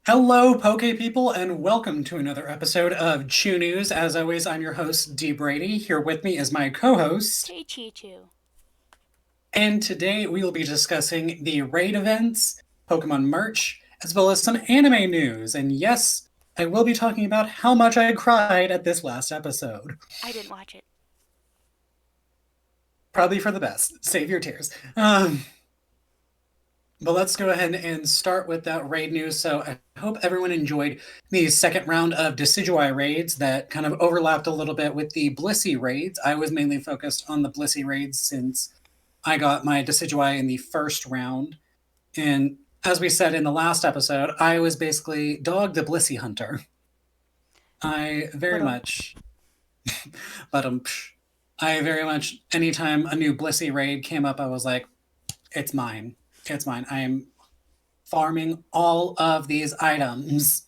Hello, Poke people, and welcome to another episode of Chu News. As always, I'm your host, Dee Brady. Here with me is my co host. Hey, Chi-Chu. And today we will be discussing the raid events, Pokemon merch, as well as some anime news. And yes, I will be talking about how much I cried at this last episode. I didn't watch it. Probably for the best. Save your tears. But let's go ahead and start with that raid news. So I hope everyone enjoyed the second round of Decidueye raids that kind of overlapped a little bit with the Blissey raids. I was mainly focused on the Blissey raids since I got my Decidueye in the first round. And as we said in the last episode, I was basically Dog the Blissey Hunter. I very much, but I very much, anytime a new Blissey raid came up, I was like, it's mine. It's mine. I am farming all of these items.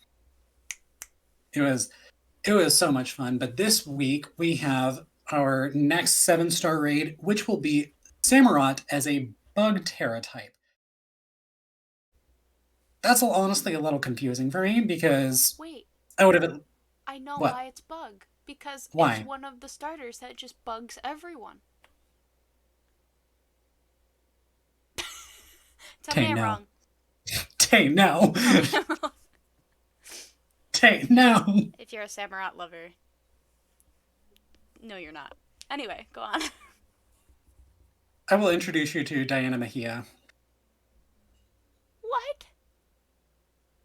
It was so much fun. But this week we have our next 7-star raid, which will be Samurott as a bug Terra type. That's honestly a little confusing for me because Wait, I would have. I know What? why it's bug. Because it's Why? one of the starters that just bugs everyone. Tell me Tay, I'm no. wrong. Tay, no. Tay, no. If you're a Samurott lover. No, you're not. Anyway, go on. I will introduce you to Diana Mejia, What?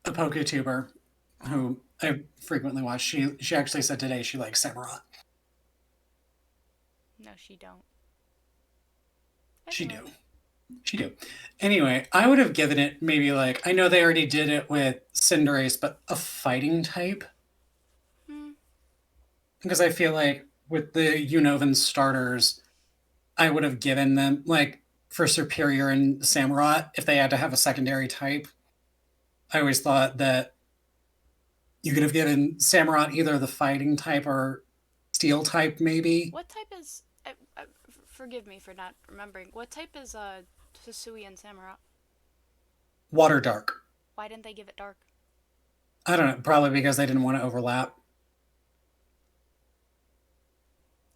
a PokeTuber who I frequently watch. She actually said today she likes Samurott. No, she don't. She Anyway. do. She do. Anyway, I would have given it maybe like I know they already did it with Cinderace, but a fighting type. Hmm. Because I feel like with the Unovan starters, I would have given them like for Superior and Samurott, if they had to have a secondary type. I always thought that you could have given Samurott either the fighting type or steel type, maybe. What type is... forgive me for not remembering. What type is Hisui and Samurott? Water dark. Why didn't they give it dark? I don't know, probably because they didn't want to overlap.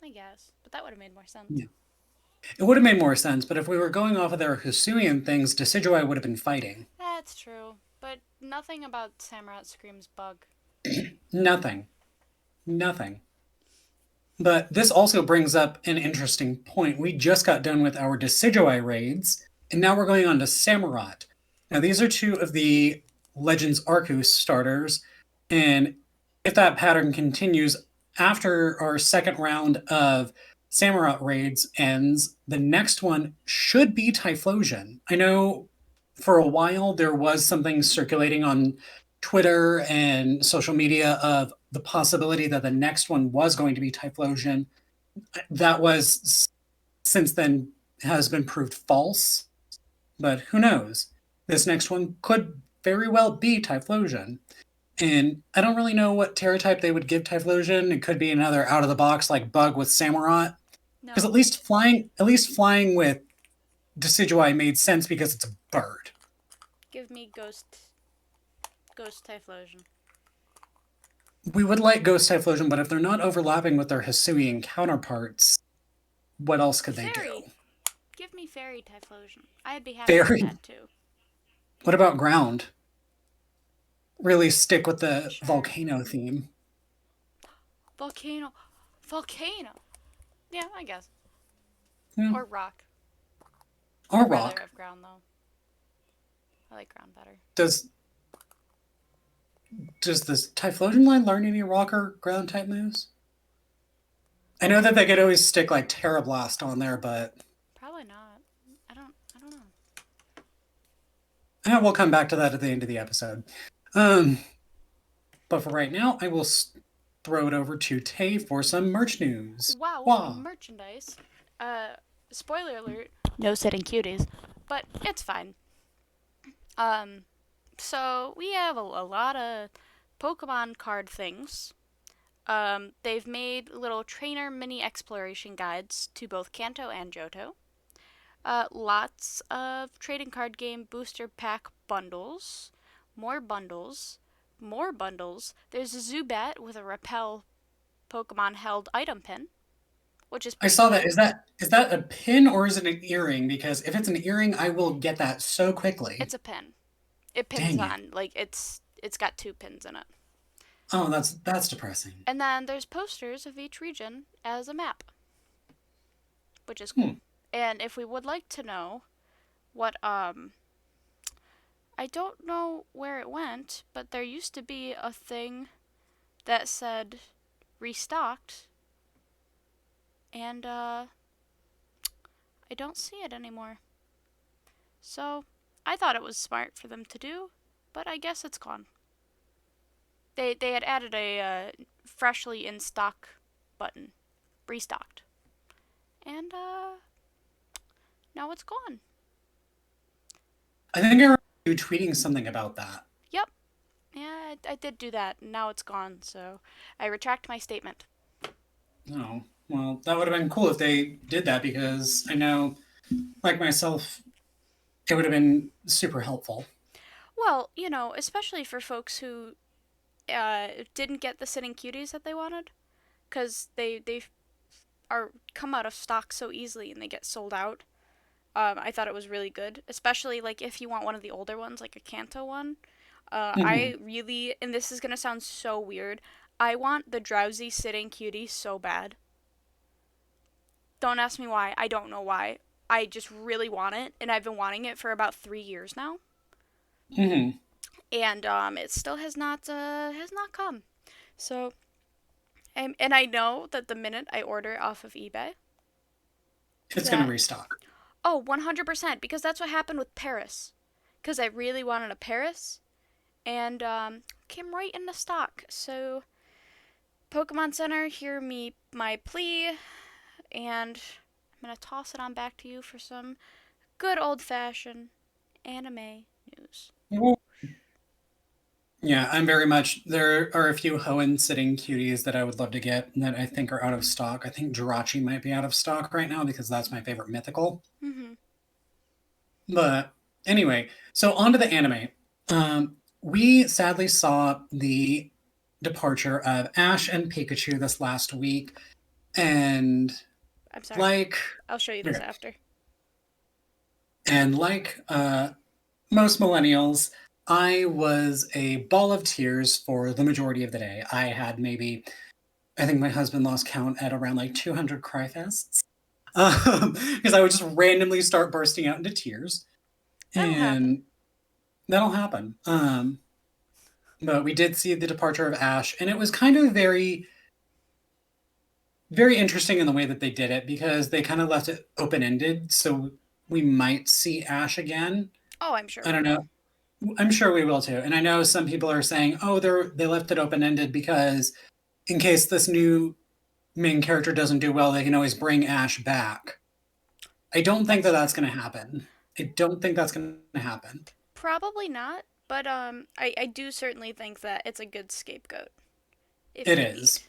I guess. But that would have made more sense. Yeah. It would have made more sense, but if we were going off of their Hisuian things, Decidueye would have been fighting. That's true. But nothing about Samurott screams bug. Nothing. Nothing. But this also brings up an interesting point. We just got done with our Decidueye raids, and now we're going on to Samurott. Now, these are two of the Legends Arceus starters, and if that pattern continues after our second round of Samurott raids ends, the next one should be Typhlosion. I know for a while there was something circulating on Twitter and social media of the possibility that the next one was going to be Typhlosion. That was since then has been proved false, but who knows? This next one could very well be Typhlosion. And I don't really know what Terra type they would give Typhlosion. It could be another out of the box like bug with Samurott. Because No. at least flying with Decidueye made sense because it's a bird. Give me Ghost Typhlosion. We would like Ghost Typhlosion, but if they're not overlapping with their Hisuian counterparts, what else could they Fairy. do? Give me Fairy Typhlosion. I'd be happy with Fairy? that too. What about ground? Really stick with the Sure. volcano theme. Volcano. Volcano. Yeah, I guess. Yeah. Or rock. Or I'd rather rock. have ground though. I like ground better. Does this Typhlosion line learn any rock or ground type moves? I know that they could always stick like Terra Blast on there, but Probably not. I don't know. we'll come back to that at the end of the episode. Um, but for right now, I will throw it over to Tay for some merch news. Wow, Wow. merchandise. Spoiler alert. No setting cuties, but it's fine. So we have a lot of Pokemon card things. They've made little trainer mini exploration guides to both Kanto and Johto. Lots of trading card game booster pack bundles more bundles, more bundles. There's a Zubat with a Repel Pokemon held item pin, which is I pretty saw that. cool. Is that a pin or is it an earring? Because if it's an earring, I will get that so quickly. It's a pin. It pins Dang it. on, like it's got two pins in it. Oh, that's depressing. And then there's posters of each region as a map, which is Hmm. cool. And if we would like to know what I don't know where it went, but there used to be a thing that said restocked, and I don't see it anymore. So I thought it was smart for them to do, but I guess it's gone. They had added a freshly in stock button, restocked, and now it's gone. I think I remember you tweeting something about that. Yep, yeah, I did do that, and now it's gone. So I retract my statement. Oh, well, that would have been cool if they did that because I know, like myself, it would have been super helpful. Well, especially for folks who didn't get the sitting cuties that they wanted, because they are come out of stock so easily and they get sold out. I thought it was really good, especially like if you want one of the older ones, like a Kanto one. Hmm. I really, and this is gonna sound so weird, I want the drowsy sitting cutie so bad. Don't ask me why. I don't know why. I just really want it, and I've been wanting it for about 3 years now, Hmm. and it still has not come. So, and I know that the minute I order off of eBay, It's going to that restock. oh 100% because that's what happened with Paris, because I really wanted a Paris, and came right into stock. So Pokemon Center, hear me my plea, and I'm gonna toss it on back to you for some good old fashioned anime news. Well, yeah, I'm very much. There are a few Hoenn sitting cuties that I would love to get that I think are out of stock. I think Jirachi might be out of stock right now because that's my favorite mythical. Mm-hmm. But anyway, so on to the anime. We sadly saw the departure of Ash and Pikachu this last week, and I'm sorry. like, I'll show you this okay, after. and like most millennials, I was a ball of tears for the majority of the day. I had maybe, I think my husband lost count at around like 200 cry fests because I would just randomly start bursting out into tears, That'll happen. and that'll happen. But we did see the departure of Ash, and it was kind of very, very interesting in the way that they did it because they kind of left it open ended. So we might see Ash again. Oh, I'm sure I we don't will. know. I'm sure we will too. And I know some people are saying, "Oh, they left it open ended because in case this new main character doesn't do well, they can always bring Ash back." I don't think that That's that's true. going to happen. I don't think that's going to happen. Probably not, but I do certainly think that it's a good scapegoat if It they is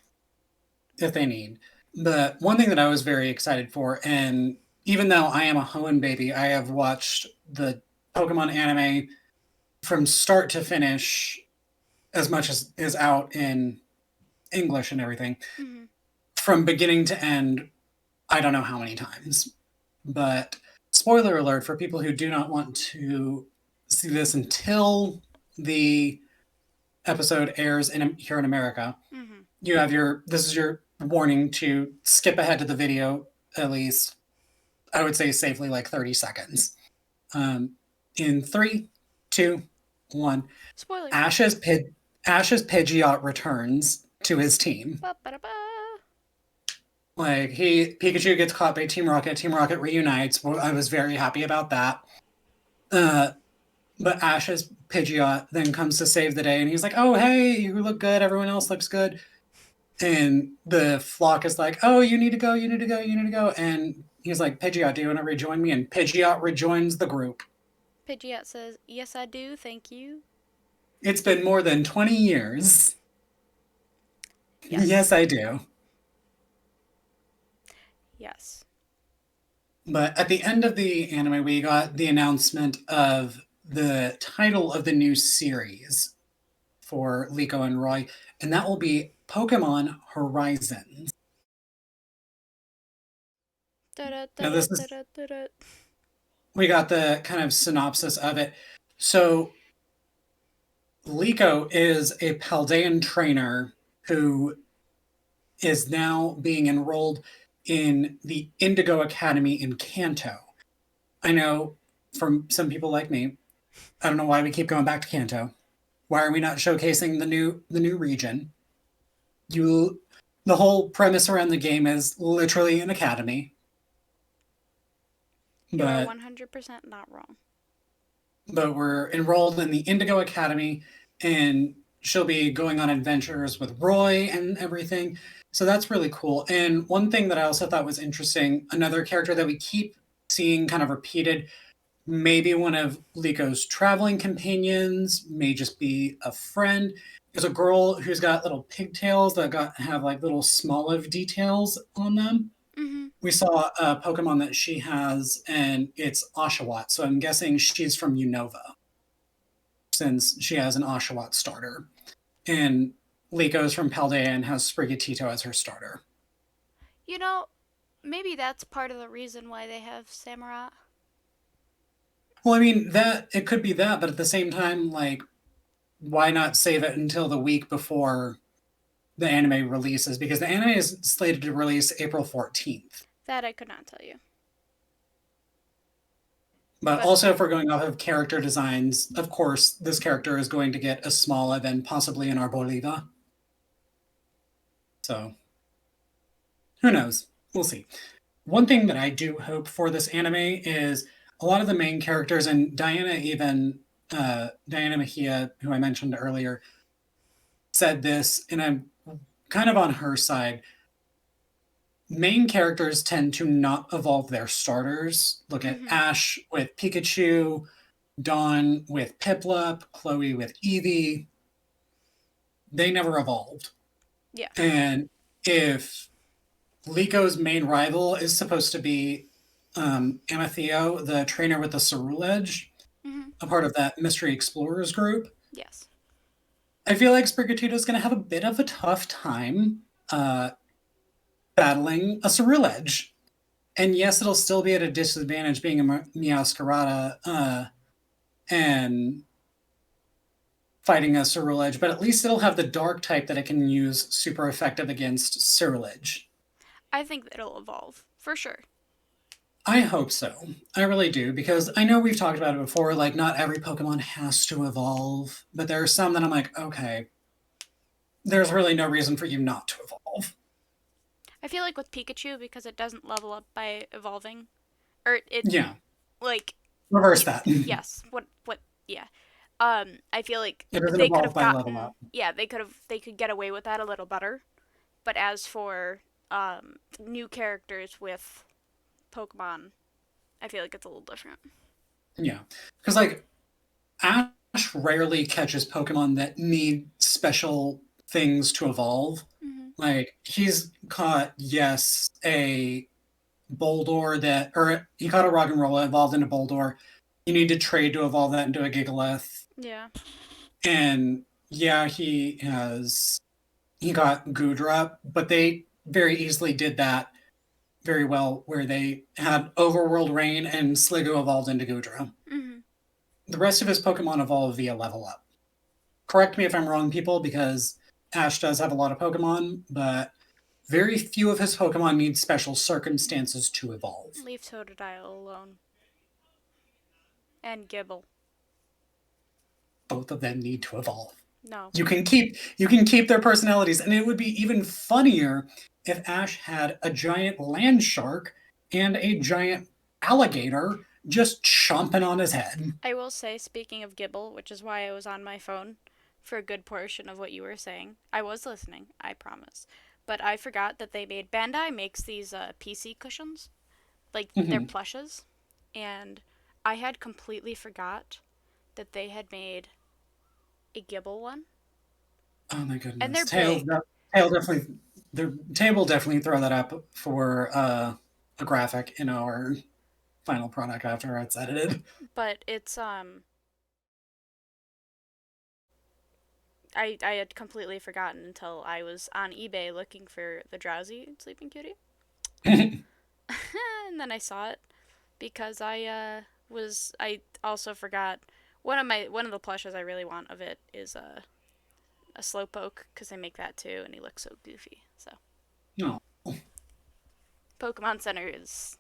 need. if they need. But one thing that I was very excited for, and even though I am a Hoenn baby, I have watched the Pokemon anime from start to finish as much as is out in English and everything. Mm-hmm. From beginning to end, I don't know how many times. But spoiler alert for people who do not want to see this until the episode airs here in America. Mm-hmm. You have this is your warning to skip ahead to the video at least, I would say safely like 30 seconds. Um, in three, two, one, Spoilers. Ash's Pidgeot returns to his team. Ba-ba-da-ba. Like Pikachu gets caught by Team Rocket. Team Rocket reunites. Well, I was very happy about that. Uh, but Ash's Pidgeot then comes to save the day, and he's like, "Oh, hey, you look good. Everyone else looks good." And the flock is like, "Oh, you need to go. You need to go. You need to go." And he's like, "Pidgeot, do you want to rejoin me?" And Pidgeot rejoins the group. Pidgeot says, "Yes, I do. Thank you." It's been more than 20 years. Yes, Yes. I do. Yes. But at the end of the anime, we got the announcement of the title of the new series for Liko and Roy, and that will be Pokemon Horizons. Now, this is we got the kind of synopsis of it. So, Liko is a Paldean trainer who is now being enrolled in the Indigo Academy in Kanto. I know from some people like me, I don't know why we keep going back to Kanto. Why are we not showcasing the new region? The whole premise around the game is literally an academy. You are 100% not wrong. But we're enrolled in the Indigo Academy, and she'll be going on adventures with Roy and everything. So that's really cool. And one thing that I also thought was interesting, another character that we keep seeing kind of repeated, maybe one of Liko's traveling companions, may just be a friend. There's a girl who's got little pigtails that have like little Smoliv details on them. Mm-hmm. We saw a Pokemon that she has, and it's Oshawott. So I'm guessing she's from Unova, since she has an Oshawott starter. And Liko's from Paldea and has Sprigatito as her starter. You know, maybe that's part of the reason why they have Samurott. Well, I mean, that it could be that, but at the same time, like, why not save it until the week before the anime releases? Because the anime is slated to release April 14th. That I could not tell you. But also, if we're going off of character designs, of course, this character is going to get a Smoliv and possibly an Arboliva. So, who knows? We'll see. One thing that I do hope for this anime is a lot of the main characters, and Diana Mejia, who I mentioned earlier, said this, and I'm kind of on her side. Main characters tend to not evolve their starters. Look at Ash with Pikachu, Dawn with Piplup, Chloe with Eevee. They never evolved. Yeah. And if Liko's main rival is supposed to be Amatheo, the trainer with the Ceruledge, a part of that Mystery Explorers group. Yes. I feel like Sprigatito is going to have a bit of a tough time battling a Ceruledge. And yes, it'll still be at a disadvantage being a Meowscarada and fighting a Ceruledge, but at least it'll have the dark type that it can use super effective against Ceruledge. I think it'll evolve, for sure. I hope so. I really do, because I know we've talked about it before, like, not every Pokemon has to evolve, but there are some that I'm like, okay, there's really no reason for you not to evolve. I feel like with Pikachu, because it doesn't level up by evolving, or yeah, like reverse that. Yes. Yeah. I feel like they could have gotten, they could get away with that a little better. But as for new characters with Pokemon, I feel like it's a little different. Yeah, because like Ash rarely catches Pokemon that need special things to evolve. Like, he's caught, yes, a Boldor or he caught a Roggenrola, evolved into Boldor. You need to trade to evolve that into a Gigalith. Yeah. And yeah, he got Goodra, but they very easily did that very well, where they had Overworld Rain and Sligo evolved into Goodra. The rest of his Pokemon evolve via level up. Correct me if I'm wrong, people, because Ash does have a lot of Pokemon, but very few of his Pokemon need special circumstances to evolve. Leave Totodile alone. And Gibble. Both of them need to evolve. No. You can keep their personalities, and it would be even funnier if Ash had a giant land shark and a giant alligator just chomping on his head. I will say, speaking of Gibble, which is why I was on my phone for a good portion of what you were saying. I was listening, I promise. But I forgot that Bandai makes these PC cushions. Like, they're plushes. And I had completely forgot that they had made a Gibble one. Oh my goodness. And they're big. Tay will definitely throw that up for a graphic in our final product after it's edited. But it's I had completely forgotten until I was on eBay looking for the Drowsy Sleeping Cutie. And then I saw it because I also forgot one of the plushes I really want of it is a Slowpoke because I make that too and he looks so goofy. So No. Pokemon Center is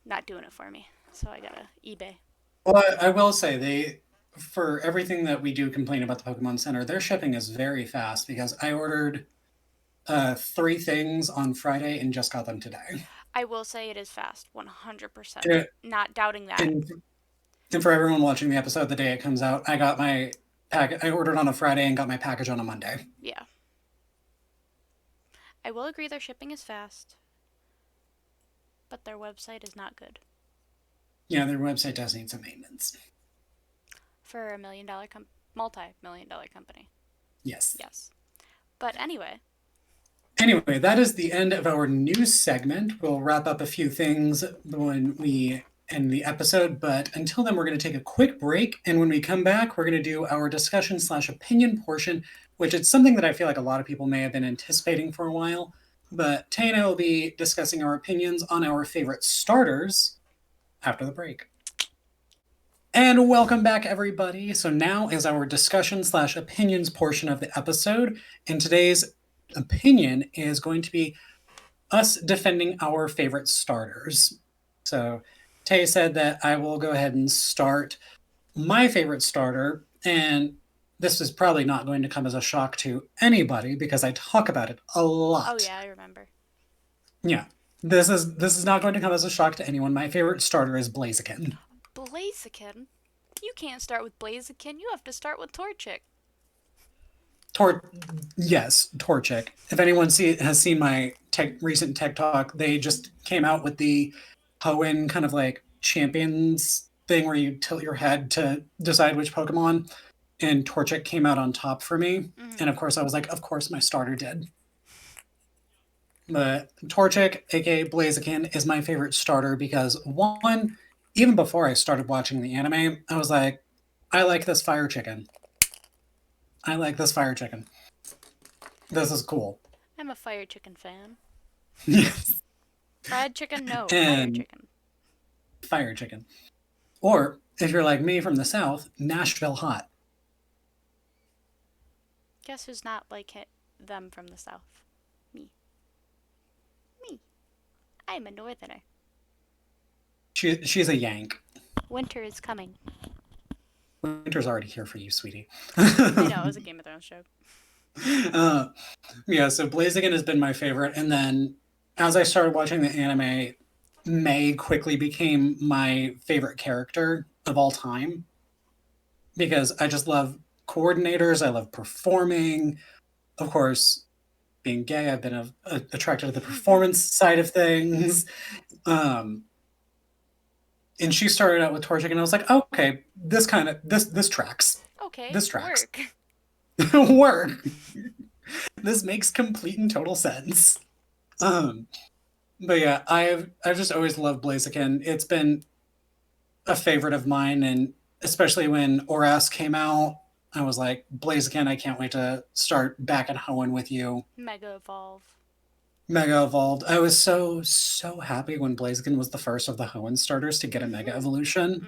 not doing it for me. So I gotta eBay. Well, I will say for everything that we do complain about the Pokemon Center, their shipping is very fast because I ordered 3 things on Friday and just got them today. I will say it is fast, 100%. And, Not doubting that. and, and for everyone watching the episode the day it comes out, I got my I ordered on a Friday and got my package on a Monday. Yeah. I will agree their shipping is fast, but their website is not good. Yeah, their website does need some maintenance. For a multi-million-dollar company. Yes. Yes. But anyway, that is the end of our news segment. We'll wrap up a few things when we end the episode, but until then, we're going to take a quick break. And when we come back, we're going to do our discussion/opinion portion, which is something that I feel like a lot of people may have been anticipating for a while. But Tay and I will be discussing our opinions on our favorite starters after the break. And welcome back, everybody. So now is our discussion/opinions portion of the episode. And today's opinion is going to be us defending our favorite starters. So Tay said that I will go ahead and start my favorite starter. And this is probably not going to come as a shock to anybody because I talk about it a lot. oh yeah, I remember. Yeah. This is not going to come as a shock to anyone. My favorite starter is Blaziken. Blaziken? You can't start with Blaziken. You have to start with Torchic. Yes, Torchic. If anyone has seen my recent Tech Talk, they just came out with the Hoenn kind of like champions thing where you tilt your head to decide which Pokemon, and Torchic came out on top for me. Mm-hmm. And of course, I was like, of course, my starter did. But Torchic, aka Blaziken, is my favorite starter because one, even before I started watching the anime, I was like, I like this fire chicken. I like this fire chicken. This is cool. I'm a fire chicken fan. Yes. Fried chicken? No, And fire chicken. Fire chicken. Or, if you're like me from the South, Nashville hot. Guess who's not like them from the South? Me. I'm a northerner. She's a Yank. Winter is coming. Winter's already here for you, sweetie. I know, it was a Game of Thrones joke. Yeah, so Blaziken has been my favorite. And then as I started watching the anime, May quickly became my favorite character of all time. Because I just love coordinators. I love performing. Of course, being gay, I've been attracted to the performance side of things. And she started out with Torchic, and I was like, okay, this tracks. Okay, This tracks. work. Work. This makes complete and total sense. But yeah, I've just always loved Blaziken. It's been a favorite of mine, and especially when Oras came out, I was like, Blaziken, I can't wait to start back at Hoenn with you. Mega Evolve. Mega Evolved. I was so happy when Blaziken was the first of the Hoenn starters to get a Mega Evolution.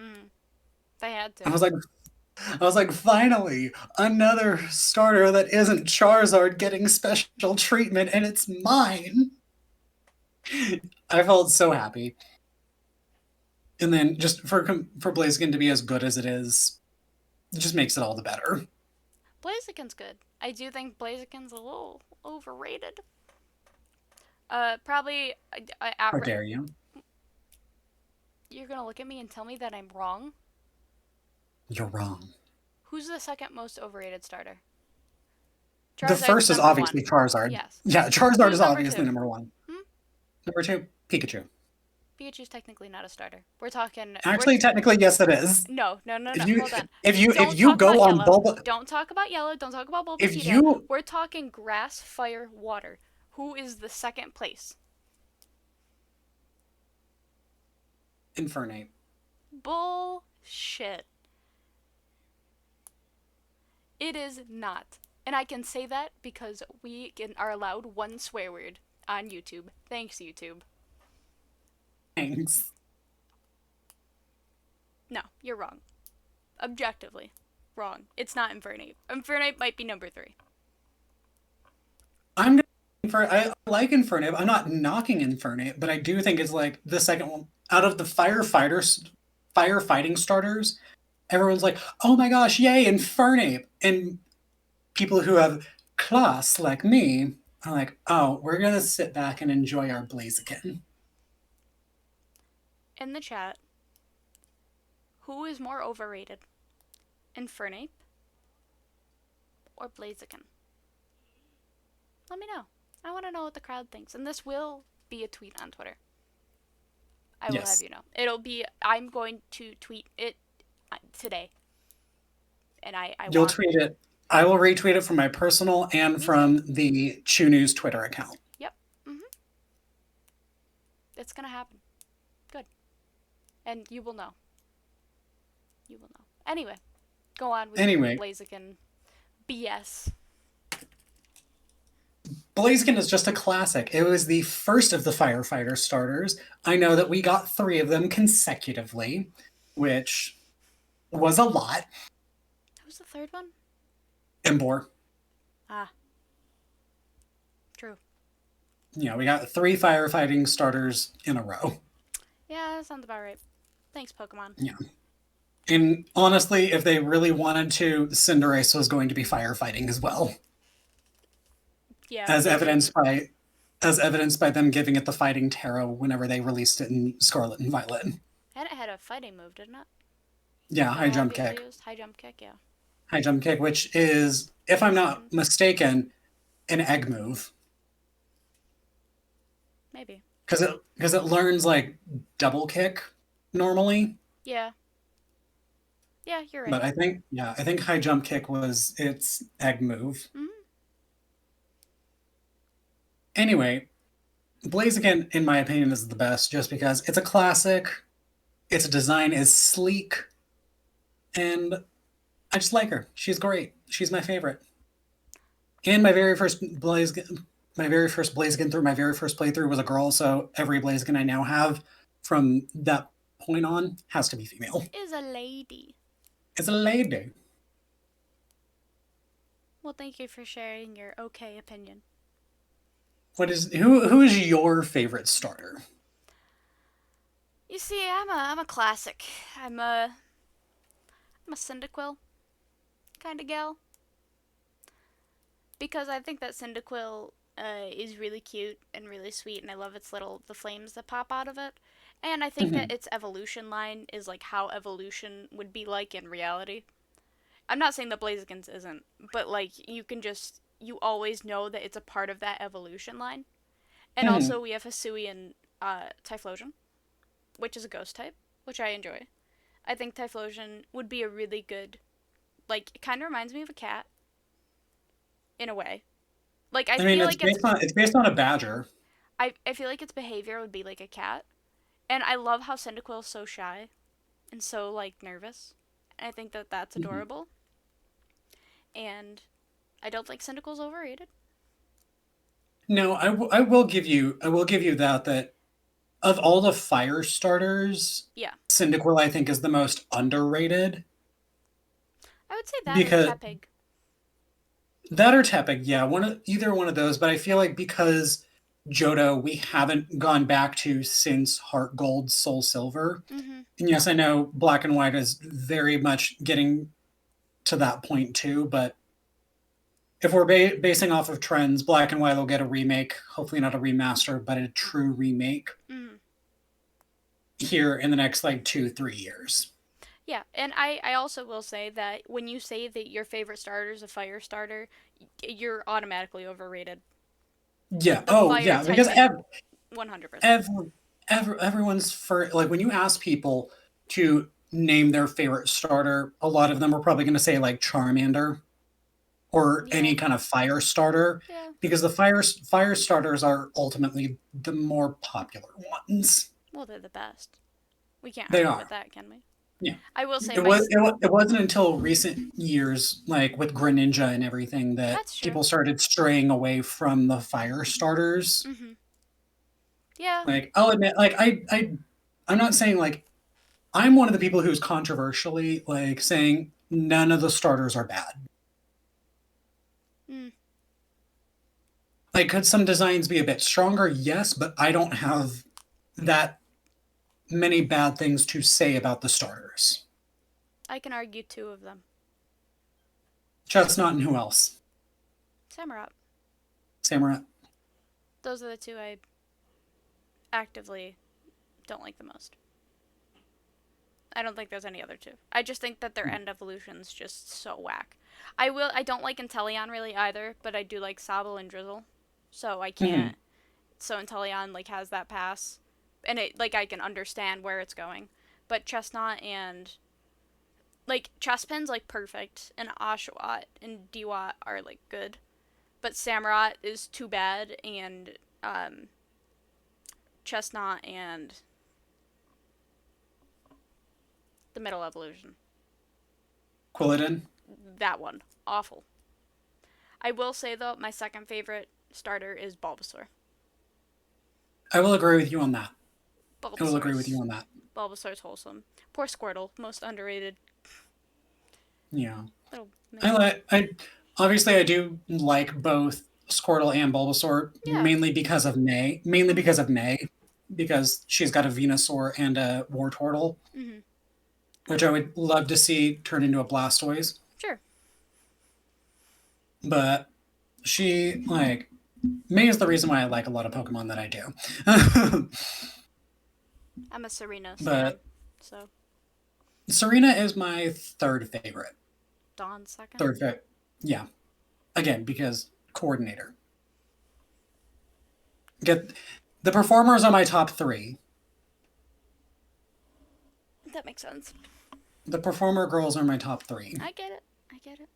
They had to. I was like, finally, another starter that isn't Charizard getting special treatment, and it's mine. I felt so happy. And then just for Blaziken to be as good as it is, it just makes it all the better. Blaziken's good. I do think Blaziken's a little overrated. Probably. How dare you? You're gonna look at me and tell me that I'm wrong? You're wrong. Who's the second most overrated starter? The first is obviously Charizard. Yes. Yeah, Charizard is number obviously two? number one. Number 2, Pikachu. Pikachu's technically not a starter. We're talking. Actually, technically, yes, it is. No. Hold on. If you go on Bulba, don't talk about yellow. Don't talk about Bulbapedia. If you, we're talking grass, fire, water. Who is the second place? Infernape. Bullshit. It is not. And I can say that because are allowed one swear word on YouTube. Thanks, YouTube. Thanks. No, you're wrong. Objectively, wrong. It's not Infernape. Infernape might be number 3. I'm gonna I like Infernape. I'm not knocking Infernape, but I do think it's like the second one out of the firefighting starters. Everyone's like, "Oh my gosh, yay, Infernape!" And people who have class like me are like, "Oh, we're gonna sit back and enjoy our Blaziken." In the chat, who is more overrated? Infernape or Blaziken? Let me know. I want to know what the crowd thinks. And this will be a tweet on Twitter. I will have you know. I'm going to tweet it today. And You'll tweet it. I will retweet it from my personal and from the Chu News Twitter account. Yep. It's going to happen. Good. And you will know. You will know. Anyway, go on with Blaziken BS. Blaziken is just a classic. It was the first of the firefighter starters. I know that we got 3 of them consecutively, which was a lot. Who's the third one? Embor. Ah. True. Yeah, we got 3 firefighting starters in a row. Yeah, that sounds about right. Thanks, Pokemon. Yeah. And honestly, if they really wanted to, Cinderace was going to be firefighting as well. Yeah. As evidenced by them giving it the Fighting Tarot whenever they released it in Scarlet and Violet. And it had a fighting move, didn't it? Yeah, high jump kick. High jump kick, yeah. High jump kick, which is, if I'm not mistaken, an egg move. Maybe. Because it learns like double kick normally. Yeah. Yeah, you're right. But I think high jump kick was its egg move. Anyway, Blaziken, in my opinion, is the best just because it's a classic, its design is sleek, and I just like her. She's great. She's my favorite. And my very first Blaziken through my very first playthrough was a girl, so every Blaziken I now have from that point on has to be female. Is a lady. It's a lady. Well, thank you for sharing your okay opinion. Who is your favorite starter? You see, I'm a classic. I'm a Cyndaquil kind of gal. Because I think that Cyndaquil is really cute and really sweet, and I love the flames that pop out of it. And I think that its evolution line is like how evolution would be like in reality. I'm not saying that Blaziken's isn't, but like you always know that it's a part of that evolution line. And also we have Hisuian Typhlosion, which is a ghost type, which I enjoy. I think Typhlosion would be a really good, like, it kind of reminds me of a cat, in a way. Like, I feel like it's based on a badger. I feel like its behavior would be like a cat. And I love how Cyndaquil is so shy and so, like, nervous. And I think that that's adorable. And I don't think Cyndaquil's overrated. No, I will give you that of all the fire starters, Cyndaquil I think is the most underrated. I would say that or Tepig. That or Tepig, yeah, either one of those. But I feel like because Johto we haven't gone back to since Heart Gold, Soul Silver. And yes, I know Black and White is very much getting to that point too, but if we're basing off of trends, Black and White will get a remake, hopefully not a remaster, but a true remake here in the next, 2-3 years. Yeah, and I also will say that when you say that your favorite starter is a fire starter, you're automatically overrated. Yeah, because 100%. Everyone's when you ask people to name their favorite starter, a lot of them are probably going to say, Charmander. Or any kind of fire starter, because the fire starters are ultimately the more popular ones. Well, they're the best. We can't argue with that, can we? Yeah. I will say It my. was it wasn't until recent years, like with Greninja and everything, that That's true. people started straying away from the fire starters. Mm-hmm. Yeah, Like I'll admit, like I'm not saying like I'm one of the people who's controversially like saying none of the starters are bad. mm, Like, could some designs be a bit stronger? Yes, but I don't have that many bad things to say about the starters. I can argue two of them. Chestnut and who else? Samurott. Samurai. Those are the two I actively don't like the most. I don't think there's any other two. I just think that their end evolution's just so whack. I don't like Inteleon really either, but I do like Sobble and Drizzle. So I Mm-hmm. can't. So Inteleon like has that pass, and it like I can understand where it's going. But Chestnut and like Chespin's like perfect, and Oshawott and Dewott are like good, but Samurott is too bad, and Chestnut and the middle evolution, Quilladin. that one, awful. I will say though, my second favorite starter is Bulbasaur. I will agree with you on that. I will agree with you Bulbasaur's on that. Bulbasaur's wholesome. Poor Squirtle, most underrated Yeah. little I mini. like I obviously I do like both Squirtle and Bulbasaur Yeah. mainly because of May. Mainly Mhm. because of May. Because she's got a Venusaur and a Wartortle, Mhm. which I would love to see turn into a Blastoise. Sure. But she like May is the reason why I like a lot of Pokemon that I do. I'm a Serena stan, But so Serena is my third favorite. Dawn second. Third favorite. Yeah. Again, because coordinator. Get the performers are my top three. That makes sense. The performer girls are my top three. I get it. I get it.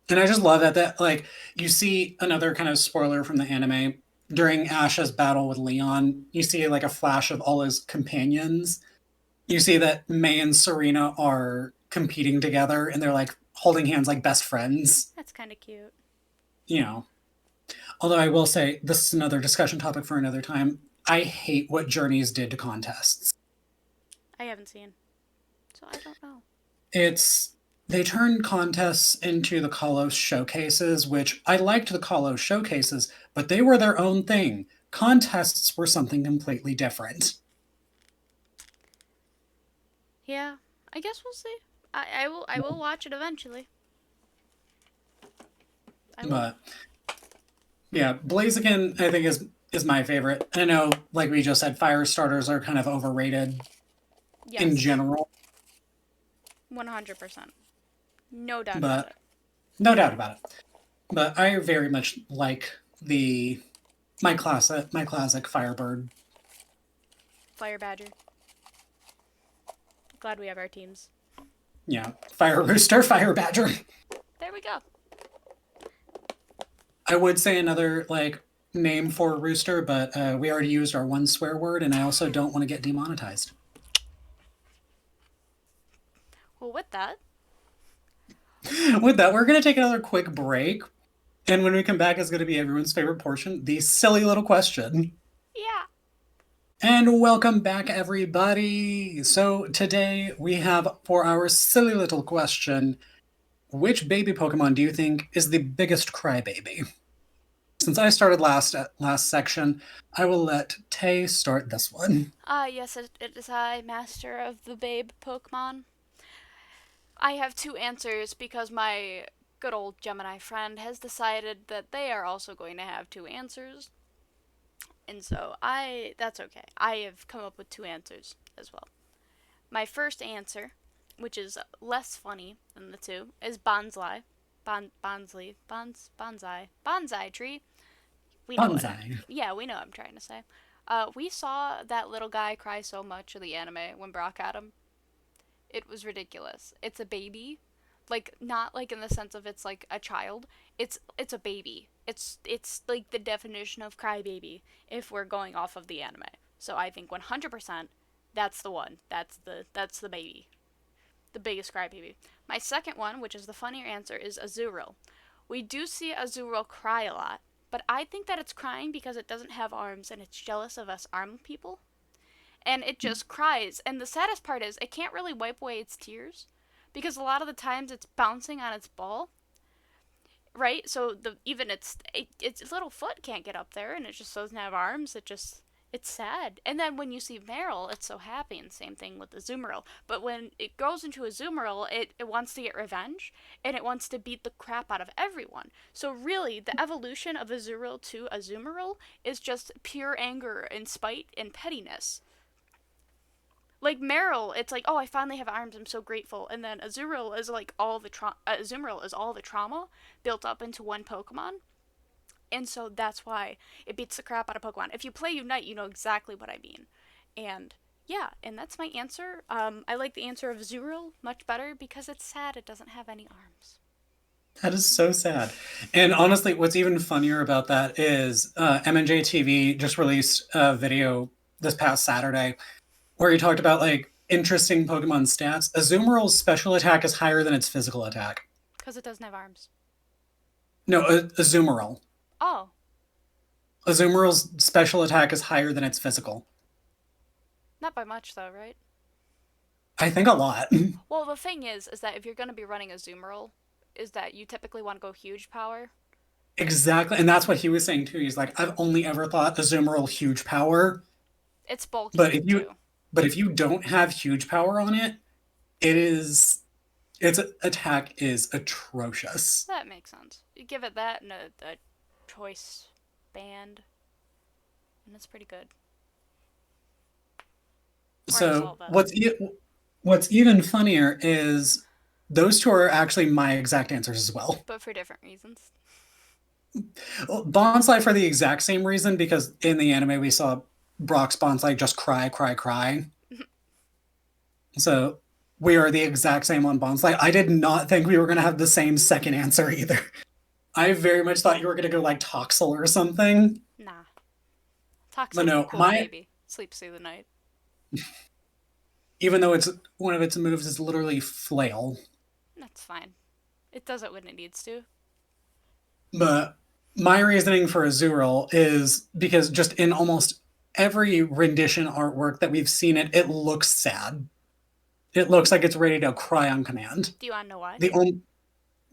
And I just love that like you see another kind of spoiler from the anime during Ash's battle with Leon, you see like a flash of all his companions. You see that May and Serena are competing together and they're like holding hands like best friends. That's kind of cute. You know, although I will say this is another discussion topic for another time. I hate what Journeys did to contests. I haven't seen, so I don't know. It's they turned contests into the Kalos showcases, which I liked the Kalos showcases, but they were their own thing. Contests were something completely different. Yeah, I guess we'll see. I will watch it eventually. I will. But yeah, Blaziken I think is my favorite. I know, like we just said, fire starters are kind of overrated in Yes, general, 100%. No doubt about but it. no doubt about it. But I very much like the my classic Firebird. Fire Badger. Glad we have our teams. Yeah, Fire Rooster, Fire Badger. There we go. I would say another like name for Rooster, but we already used our one swear word, and I also don't want to get demonetized. Well, with that, With that, we're going to take another quick break. And when we come back, it's going to be everyone's favorite portion, the silly little question. yeah. And welcome back, everybody. So today we have for our silly little question, which baby Pokemon do you think is the biggest crybaby? Since I started last section, I will let Tay start this one. Yes, it is I, Master of the Babe Pokemon. I have two answers because my good old Gemini friend has decided that they are also going to have two answers. And so that's okay. I have come up with two answers as well. My first answer, which is less funny than the two, is Bonsai. Bonsai tree. We know what Bonsai. yeah, we know what I'm trying to say. We saw that little guy cry so much in the anime when Brock had him. It was ridiculous. It's a baby, like not like in the sense of it's like a child. It's a baby. It's like the definition of crybaby if we're going off of the anime. So I think 100% That's the one. That's the baby. The biggest crybaby. My second one, which is the funnier answer, is Azurill. We do see Azurill cry a lot, but I think that it's crying because it doesn't have arms and it's jealous of us armed people. And it just cries. And the saddest part is it can't really wipe away its tears because a lot of the times it's bouncing on its ball, right? So even its little foot can't get up there, and it just doesn't have arms. It's sad. And then when you see Meryl, it's so happy, and same thing with the Azumarill. But when it goes into a Azumarill, it wants to get revenge, and it wants to beat the crap out of everyone. So really, the evolution of Azurill to Azumarill is just pure anger and spite and pettiness. Like Meryl, it's like, oh, I finally have arms. I'm so grateful. And then Azurill is like Azumarill is all the trauma built up into one Pokemon. And so that's why it beats the crap out of Pokemon. If you play Unite, you know exactly what I mean. And yeah, and that's my answer. I like the answer of Azurill much better because it's sad. It doesn't have any arms. That is so sad. And honestly, what's even funnier about that is MNJ TV just released a video this past Saturday where he talked about like interesting Pokemon stats. Azumarill's special attack is higher than its physical attack. Because it doesn't have arms. No, Azumarill. Oh. Azumarill's special attack is higher than its physical. Not by much, though, right? I think a lot. Well, the thing is that if you're going to be running Azumarill, is that you typically want to go huge power. Exactly, and that's what he was saying too. He's like, I've only ever thought Azumarill huge power. It's bulky, but if you too. but if you don't have huge power on it, its attack is atrocious. That makes sense. You give it that and a choice band, and it's pretty good. So what's even funnier is those two are actually my exact answers as well. But for different reasons. Well, Bonsai for the exact same reason, because in the anime we saw Brock's Bonsai just cry, cry, cry. So we are the exact same on Bonsai. I did not think we were going to have the same second answer either. I very much thought you were going to go like Toxel or something. Nah. Toxel's a cool baby. Sleeps through the night. Even though it's one of its moves is literally flail. That's fine. It does it when it needs to. But my reasoning for Azurill is because just in almost every rendition artwork that we've seen it looks sad. It looks like it's ready to cry on command. Do you want to know why?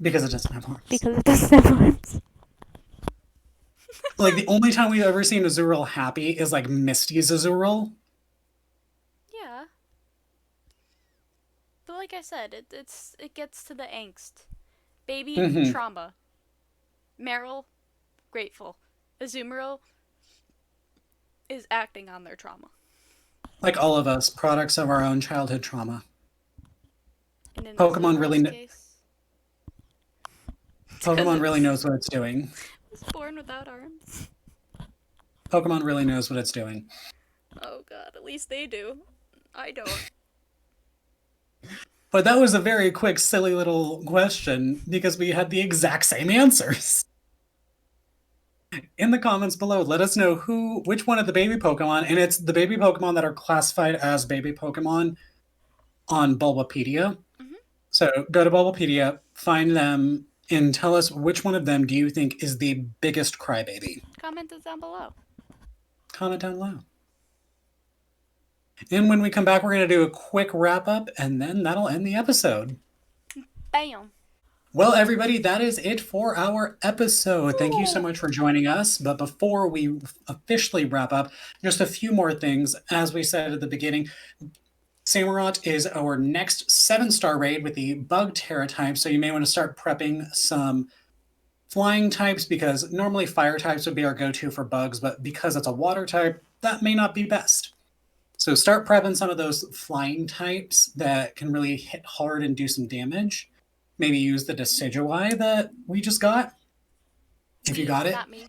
Because it doesn't have arms. Because it doesn't have arms. Like, the only time we've ever seen Azurill happy is, like, Misty's Azurill. Yeah. But like I said, it gets to the angst. Baby, trauma. Meryl, grateful. Azumarill is acting on their trauma. Like all of us, products of our own childhood trauma. Pokemon really knows what it's doing. I was born without arms. Pokemon really knows what it's doing. Oh god, at least they do. I don't. But that was a very quick, silly little question because we had the exact same answers. In the comments below, let us know which one of the baby Pokemon, and it's the baby Pokemon that are classified as baby Pokemon on Bulbapedia. Mm-hmm. So go to Bulbapedia, find them, and tell us which one of them do you think is the biggest crybaby. Comment it down below. Comment down below. And when we come back, we're going to do a quick wrap up, and then that'll end the episode. Bam. Well, everybody, that is it for our episode. Thank you so much for joining us. But before we officially wrap up, just a few more things. As we said at the beginning, Samurott is our next 7-star raid with the Bug Terra type, so you may want to start prepping some flying types, because normally fire types would be our go-to for bugs, but because it's a water type, that may not be best. So start prepping some of those flying types that can really hit hard and do some damage. Maybe use the Decidueye that we just got, if you got it. Not me.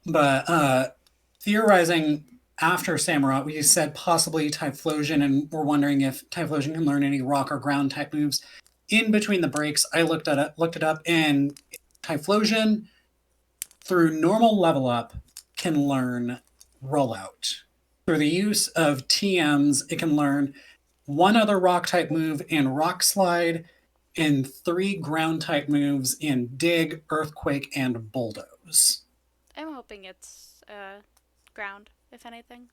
But theorizing after Samurott, we said possibly Typhlosion, and we're wondering if Typhlosion can learn any rock or ground type moves. In between the breaks, I looked it up, and Typhlosion, through normal level up, can learn Rollout. Through the use of TMs, it can learn one other rock type move in Rock Slide, and 3 ground type moves in Dig, Earthquake, and Bulldoze. I'm hoping it's ground, if anything.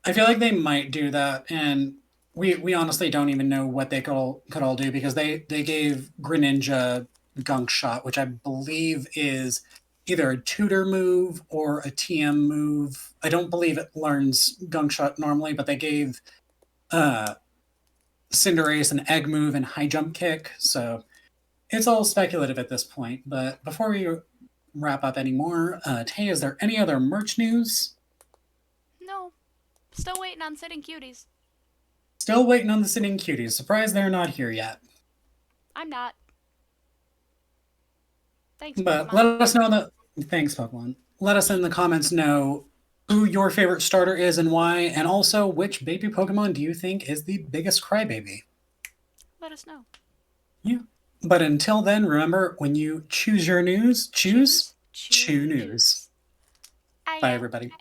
I feel like they might do that, and we honestly don't even know what they could all do, because they gave Greninja Gunk Shot, which I believe is either a tutor move or a TM move. I don't believe it learns Gunk Shot normally, but they gave Cinderace an Egg move and High Jump Kick, so it's all speculative at this point. But before we wrap up anymore, Tay, is there any other merch news? No. Still waiting on Sitting Cuties. Still waiting on the Sitting Cuties. Surprised they're not here yet. I'm not. Thanks, But Pokemon. let us know in the... Thanks, Pokemon. Let us in the comments know who your favorite starter is and why, and also which baby Pokemon do you think is the biggest crybaby? Let us know. Yeah. But until then, remember, when you choose your news, choose Chu News. Bye, everybody.